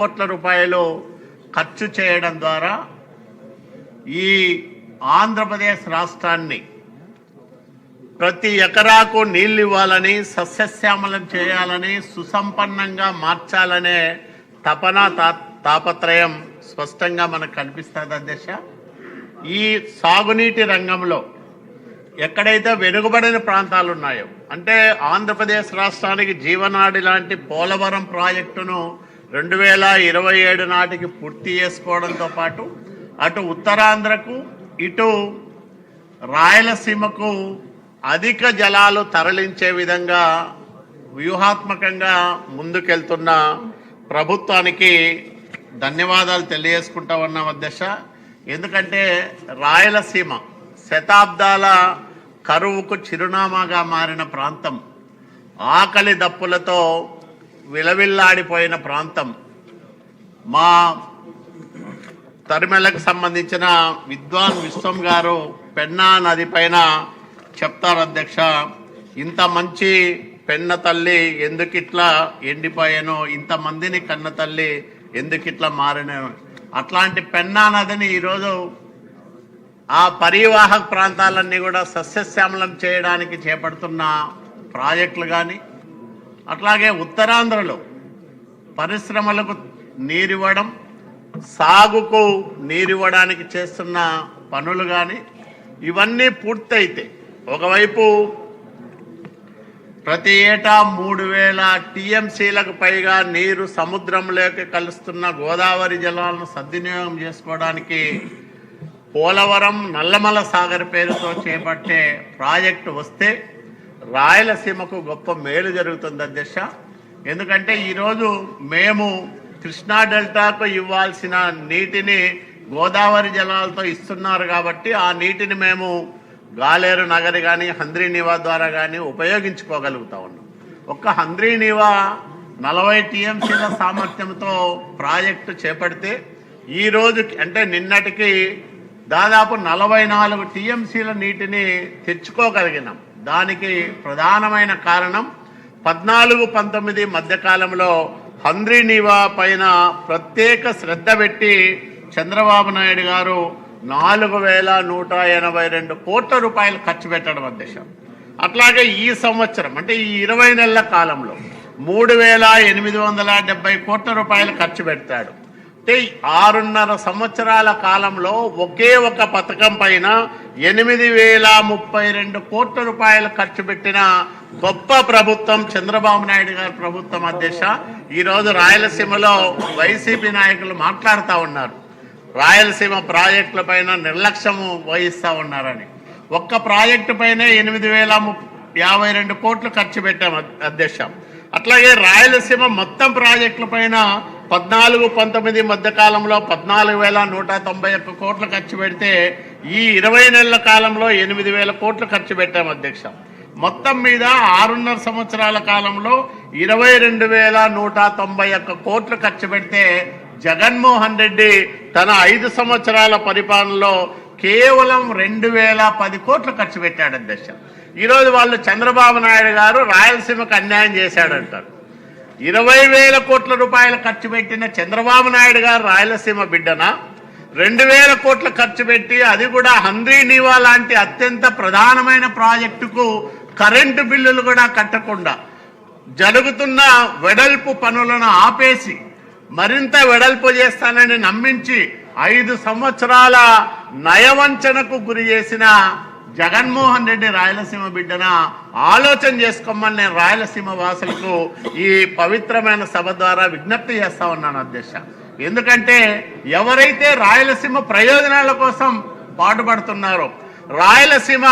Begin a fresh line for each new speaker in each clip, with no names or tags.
కోట్ల రూపాయలు ఖర్చు చేయడం ద్వారా ఈ ఆంధ్రప్రదేశ్ రాష్ట్రాన్ని ప్రతి ఎకరాకు నీళ్లు ఇవ్వాలని, సస్యశ్యామలం చేయాలని, సుసంపన్నంగా మార్చాలనే తపన తాపత్రయం స్పష్టంగా మనకు కనిపిస్తుంది అధ్యక్ష. ఈ సాగునీటి రంగంలో ఎక్కడైతే వెనుకబడిన ప్రాంతాలు ఉన్నాయో, అంటే ఆంధ్రప్రదేశ్ రాష్ట్రానికి జీవనాడి లాంటి పోలవరం ప్రాజెక్టును 2027 నాటికి పూర్తి చేసుకోవడంతో పాటు అటు ఉత్తరాంధ్రకు ఇటు రాయలసీమకు అధిక జలాలు తరలించే విధంగా వ్యూహాత్మకంగా ముందుకెళ్తున్న ప్రభుత్వానికి ధన్యవాదాలు తెలియజేసుకుంటా ఉన్నాం అధ్యక్ష. ఎందుకంటే రాయలసీమ శతాబ్దాల కరువుకు చిరునామాగా మారిన ప్రాంతం, ఆకలి దప్పులతో విలవిల్లాడిపోయిన ప్రాంతం. మా తరిమెలకు సంబంధించిన విద్వాన్ విశ్వం గారు పెన్నా నది పైన చెప్తారు అధ్యక్ష, ఇంత మంచి పెన్న తల్లి ఎందుకిట్లా ఎండిపోయానో, ఇంతమందిని కన్న తల్లి ఎందుకిట్లా మారిన. అట్లాంటి పెన్నా నదిని ఈరోజు ఆ పరివాహక ప్రాంతాలన్నీ కూడా సస్యశ్యామలం చేయడానికి చేపడుతున్న ప్రాజెక్టులు కానీ, అట్లాగే ఉత్తరాంధ్రలో పరిశ్రమలకు నీరివ్వడం, సాగుకు నీరివ్వడానికి చేస్తున్న పనులు కానీ ఇవన్నీ పూర్తయితే ఒకవైపు ప్రతి ఏటా 3000 టీఎంసీలకు పైగా నీరు సముద్రంలోకి కలుస్తున్న గోదావరి జలాలను సద్వినియోగం చేసుకోవడానికి పోలవరం నల్లమల సాగర్ పేరుతో చేపట్టే ప్రాజెక్టు వస్తే రాయలసీమకు గొప్ప మేలు జరుగుతుంది అధ్యక్ష. ఎందుకంటే ఈరోజు మేము కృష్ణా డెల్టాకు ఇవ్వాల్సిన నీటిని గోదావరి జలాలతో ఇస్తున్నారు కాబట్టి ఆ నీటిని మేము గాలేరు నగరి కానీ హంద్రీ నీవా ద్వారా కానీ ఉపయోగించుకోగలుగుతా ఉన్నాం. ఒక్క హంద్రీ నీవా 40 టీఎంసీల సామర్థ్యంతో ప్రాజెక్టు చేపడితే ఈ రోజు అంటే నిన్నటికి దాదాపు 44 టీఎంసీల నీటిని తెచ్చుకోగలిగినాం. దానికి ప్రధానమైన కారణం 14-19 మధ్యకాలంలో హంద్రీ నీవా పైన ప్రత్యేక శ్రద్ధ పెట్టి చంద్రబాబు నాయుడు గారు 4182 కోట్ల రూపాయలు ఖర్చు పెట్టడం అధ్యక్ష. అట్లాగే ఈ సంవత్సరం అంటే ఈ 20 నెలల కాలంలో 3870 కోట్ల రూపాయలు ఖర్చు పెడతాడు. అంటే 6.5 సంవత్సరాల కాలంలో ఒకే ఒక పథకం పైన 8032 కోట్ల రూపాయలు ఖర్చు పెట్టిన గొప్ప ప్రభుత్వం చంద్రబాబు నాయుడు గారి ప్రభుత్వం అధ్యక్ష. ఈరోజు రాయలసీమలో వైసీపీ నాయకులు మాట్లాడుతూ ఉన్నారు, రాయలసీమ ప్రాజెక్టుల పైన నిర్లక్ష్యము వహిస్తూ ఉన్నారని. ఒక్క ప్రాజెక్టు పైనే 8052 కోట్లు ఖర్చు పెట్టాం అధ్యక్ష. అట్లాగే రాయలసీమ మొత్తం ప్రాజెక్టుల పైన 14-19 మధ్య కాలంలో 14191 కోట్లు ఖర్చు పెడితే ఈ 20 నెలల కాలంలో 8000 కోట్లు ఖర్చు పెట్టాం అధ్యక్ష. మొత్తం మీద 6.5 సంవత్సరాల కాలంలో 22,191 కోట్లు ఖర్చు పెడితే జగన్మోహన్ రెడ్డి తన 5 సంవత్సరాల పరిపాలనలో కేవలం 2010 కోట్లు ఖర్చు పెట్టాడు అధ్యక్ష. ఈరోజు వాళ్ళు చంద్రబాబు నాయుడు గారు రాయలసీమకు అన్యాయం చేశాడంటారు. 20,000 కోట్ల రూపాయలు ఖర్చు పెట్టిన చంద్రబాబు నాయుడు గారు రాయలసీమ బిడ్డన 2,000 కోట్లు ఖర్చు పెట్టి, అది కూడా హంద్రీ నీవా లాంటి అత్యంత ప్రధానమైన ప్రాజెక్టుకు కరెంటు బిల్లులు కూడా కట్టకుండా జరుగుతున్న వెడల్పు పనులను ఆపేసి మరింత వెడల్పు చేస్తానని నమ్మించి 5 సంవత్సరాల నయవంచనకు గురి చేసిన జగన్మోహన్ రెడ్డి రాయలసీమ బిడ్డన ఆలోచన చేసుకోమని నేను రాయలసీమ వాసులకు ఈ పవిత్రమైన సభ ద్వారా విజ్ఞప్తి చేస్తా ఉన్నాను అధ్యక్ష. ఎందుకంటే ఎవరైతే రాయలసీమ ప్రయోజనాల కోసం పాటుపడుతున్నారో, రాయలసీమ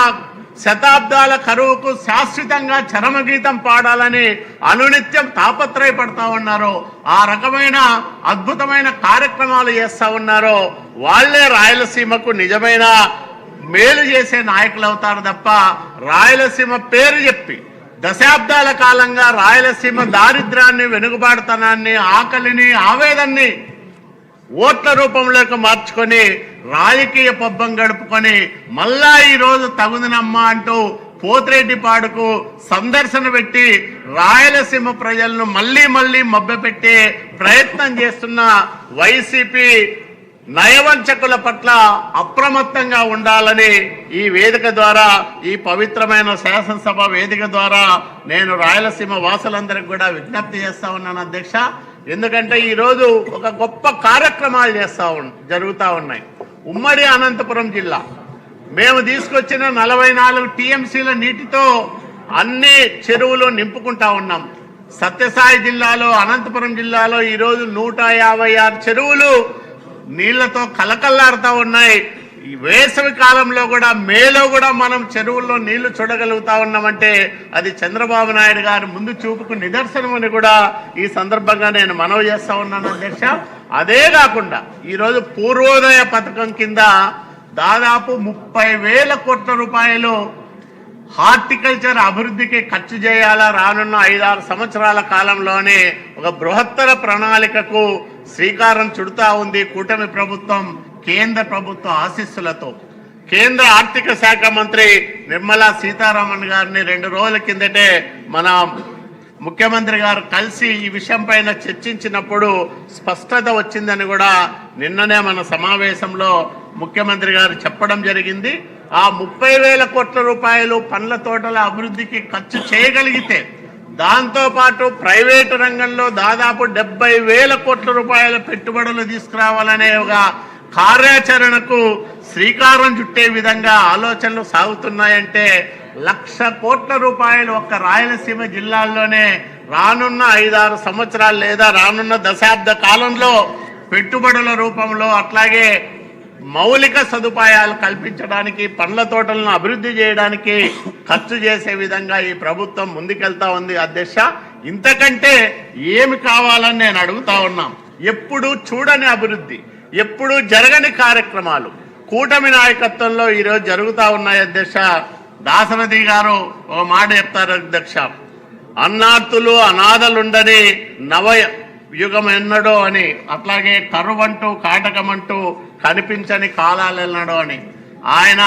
శతాబ్దాల కరువుకు శాశ్వతంగా చరమగీతం పాడాలని అనునిత్యం తాపత్రయపడతా ఉన్నారో, ఆ రకమైన అద్భుతమైన కార్యక్రమాలు చేస్తా ఉన్నారో వాళ్లే రాయలసీమకు నిజమైన మేలు చేసే నాయకులు అవుతారు తప్ప రాయలసీమ పేరు చెప్పి దశాబ్దాల కాలంగా రాయలసీమ దారిద్ర్యాన్ని, వెనుకబాటుతనాన్ని, ఆకలిని, ఆవేదన్ని ఓట్ల రూపంలోకి మార్చుకొని రాజకీయ పబ్బం గడుపుకొని మళ్ళా ఈరోజు తగుదనమ్మా అంటూ పోతిరెడ్డిపాడుకు సందర్శన పెట్టి రాయలసీమ ప్రజలను మళ్ళీ మభ్యపెట్టే ప్రయత్నం చేస్తున్న వైసీపీ నయవంచకుల పట్ల అప్రమత్తంగా ఉండాలని ఈ వేదిక ద్వారా, ఈ పవిత్రమైన శాసనసభ వేదిక ద్వారా నేను రాయలసీమ వాసులందరికీ కూడా విజ్ఞప్తి చేస్తా ఉన్నాను అధ్యక్ష. ఎందుకంటే ఈరోజు ఒక గొప్ప కార్యక్రమాలు జరుగుతూ ఉన్నాయి. ఉమ్మడి అనంతపురం జిల్లా మేము తీసుకొచ్చిన 44 టీఎంసీల నీటితో అన్ని చెరువులు నింపుకుంటా ఉన్నాం. సత్యసాయి జిల్లాలో, అనంతపురం జిల్లాలో ఈరోజు 156 చెరువులు నీళ్లతో కలకల్లాడుతూ ఉన్నాయి. ఈ వేసవి కాలంలో కూడా, మేలో కూడా మనం చెరువుల్లో నీళ్లు చూడగలుగుతా ఉన్నామంటే అది చంద్రబాబు నాయుడు గారి ముందు చూపుకు నిదర్శనం అని కూడా ఈ సందర్భంగా నేను మనవి చేస్తా ఉన్నాను అధ్యక్ష. అదే కాకుండా ఈరోజు పూర్వోదయ పథకం కింద దాదాపు 30,000 కోట్ల రూపాయలు హార్టికల్చర్ అభివృద్ధికి ఖర్చు చేయాలా రానున్న 5-6 సంవత్సరాల కాలంలోనే ఒక బృహత్తర ప్రణాళికకు శ్రీకారం చుడుతా ఉంది కూటమి ప్రభుత్వం, కేంద్ర ప్రభుత్వ ఆశీస్సులతో. కేంద్ర ఆర్థిక శాఖ మంత్రి నిర్మలా సీతారామన్ గారిని 2 రోజుల కిందటే మన ముఖ్యమంత్రి గారు కలిసి ఈ విషయం పైన చర్చించినప్పుడు స్పష్టత వచ్చిందని కూడా నిన్ననే మన సమావేశంలో ముఖ్యమంత్రి గారు చెప్పడం జరిగింది. ఆ 30,000 కోట్ల రూపాయలు పండ్ల తోటల అభివృద్ధికి ఖర్చు చేయగలిగితే, దాంతోపాటు ప్రైవేటు రంగంలో దాదాపు 70,000 కోట్ల రూపాయల పెట్టుబడులు తీసుకురావాలనే ఒక కార్యాచరణకు శ్రీకారం చుట్టే విధంగా ఆలోచనలు సాగుతున్నాయంటే 1,00,000 కోట్ల రూపాయలు ఒక్క రాయలసీమ జిల్లాల్లోనే రానున్న 5-6 సంవత్సరాలు లేదా రానున్న దశాబ్ద కాలంలో పెట్టుబడుల రూపంలో, అట్లాగే మౌలిక సదుపాయాలు కల్పించడానికి, పండ్ల తోటలను అభివృద్ధి చేయడానికి ఖర్చు చేసే విధంగా ఈ ప్రభుత్వం ముందుకెళ్తా ఉంది అధ్యక్ష. ఇంతకంటే ఏమి కావాలని నేను అడుగుతా ఉన్నాం. ఎప్పుడు చూడని అభివృద్ధి, ఎప్పుడు జరగని కార్యక్రమాలు కూటమి నాయకత్వంలో ఈరోజు జరుగుతూ ఉన్నాయి అధ్యక్ష. దాశరథి గారు ఒక మాట చెప్తారు అధ్యక్ష, అన్నార్తులు అనాథలుండని నవ యుగం ఎన్నడో అని, అట్లాగే కరువంటూ కాటకమంటూ కనిపించని కాలాలు ఎన్నడో అని. ఆయన